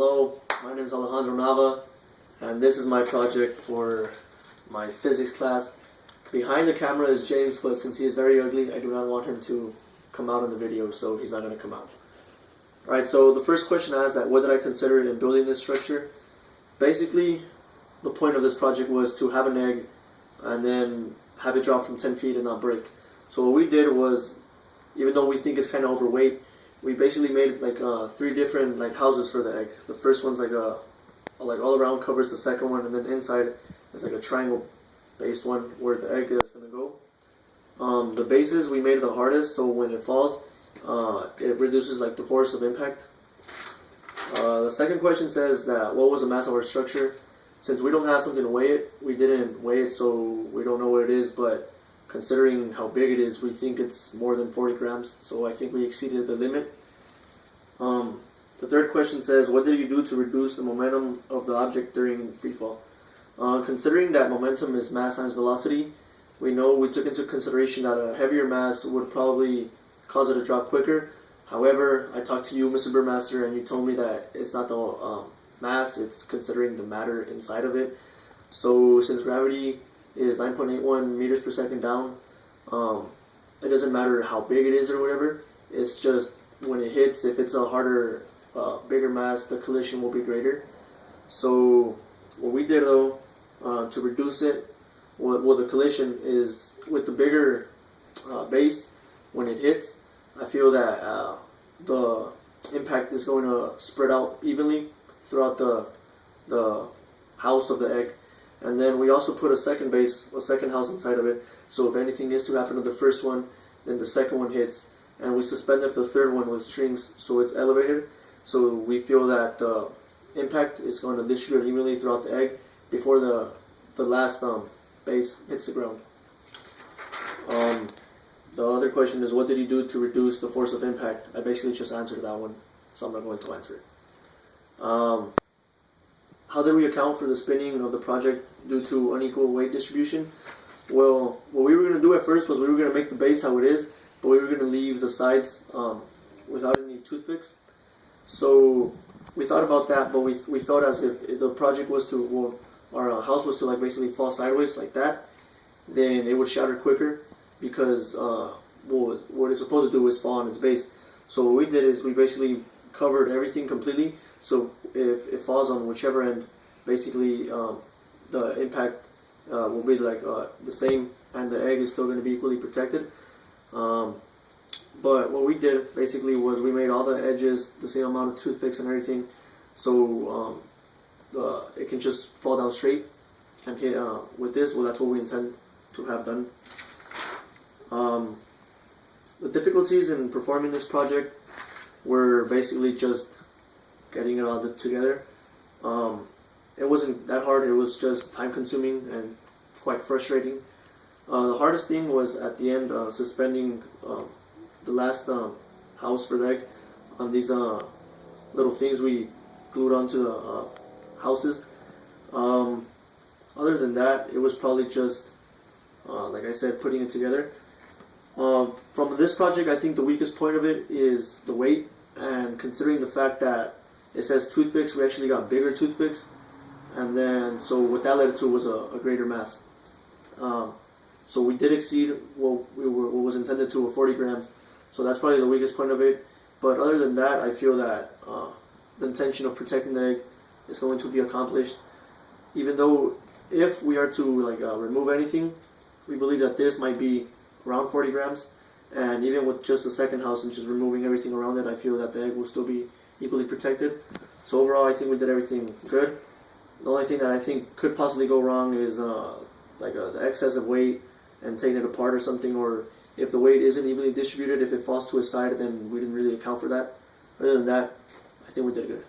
Hello, my name is Alejandro Nava, and this is my project for my physics class. Behind the camera is James, but since he is very ugly, I do not want him to come out in the video, so he's not going to come out. Alright, so the first question asked that what did I consider in building this structure? Basically, the point of this project was to have an egg and then have it drop from 10 feet and not break. So what we did was, even though we think it's kind of overweight, we basically made like 3 different houses for the egg. The first one's like all around covers the second one, and then inside is like a triangle based one where the egg is going to go. The bases we made the hardest, so when it falls, it reduces like the force of impact. The second question says that what was the mass of our structure? Since we don't have something to weigh it, we didn't weigh it, so we don't know what it is, but considering how big it is, we think it's more than 40 grams, so I think we exceeded the limit. The third question says, what did you do to reduce the momentum of the object during free fall? Considering that momentum is mass times velocity, we took into consideration that a heavier mass would probably cause it to drop quicker. However, I talked to you, Mr. Burmaster, and you told me that it's not the mass, it's considering the matter inside of it. So since gravity is 9.81 meters per second down, it doesn't matter how big it is or whatever, it's just when it hits, if it's a harder, bigger mass, the collision will be greater. So what we did though, to reduce it, well the collision is with the bigger base, when it hits, I feel that the impact is going to spread out evenly throughout the house of the egg. And then we also put a second house inside of it, so if anything is to happen to the first one, then the second one hits. And we suspended the third one with strings, so it's elevated. So we feel that the impact is going to distribute evenly throughout the egg before the last base hits the ground. The other question is, what did you do to reduce the force of impact? I basically just answered that one, so I'm not going to answer it. How did we account for the spinning of the project due to unequal weight distribution? Well, what we were going to do at first was we were going to make the base how it is, but we were going to leave the sides without any toothpicks. So we thought about that, but we felt as if the project was to, well, our house was to basically fall sideways like that, then it would shatter quicker because what it's supposed to do is fall on its base. So what we did is we basically covered everything completely, so if it falls on whichever end, basically the impact will be the same, and the egg is still going to be equally protected. But what we did basically was we made all the edges the same amount of toothpicks and everything, so it can just fall down straight and hit with this. Well, that's what we intend to have done. The difficulties in performing this project were basically just getting it all together. It wasn't that hard, it was just time consuming and quite frustrating. The hardest thing was at the end suspending the last house for the egg on these little things we glued onto the houses. Other than that, it was probably just, like I said, putting it together. From this project, I think the weakest point of it is the weight, and considering the fact that it says toothpicks, we actually got bigger toothpicks, and then so what that led to was a greater mass. So we did exceed what was intended to, 40 grams, so that's probably the weakest point of it. But other than that, I feel that the intention of protecting the egg is going to be accomplished. Even though if we are to remove anything, we believe that this might be around 40 grams, and even with just the second house and just removing everything around it, I feel that the egg will still be equally protected. So overall, I think we did everything good. The only thing that I think could possibly go wrong is the excess of weight and taking it apart or something, or if the weight isn't evenly distributed, if it falls to a side, then we didn't really account for that. Other than that, I think we did good.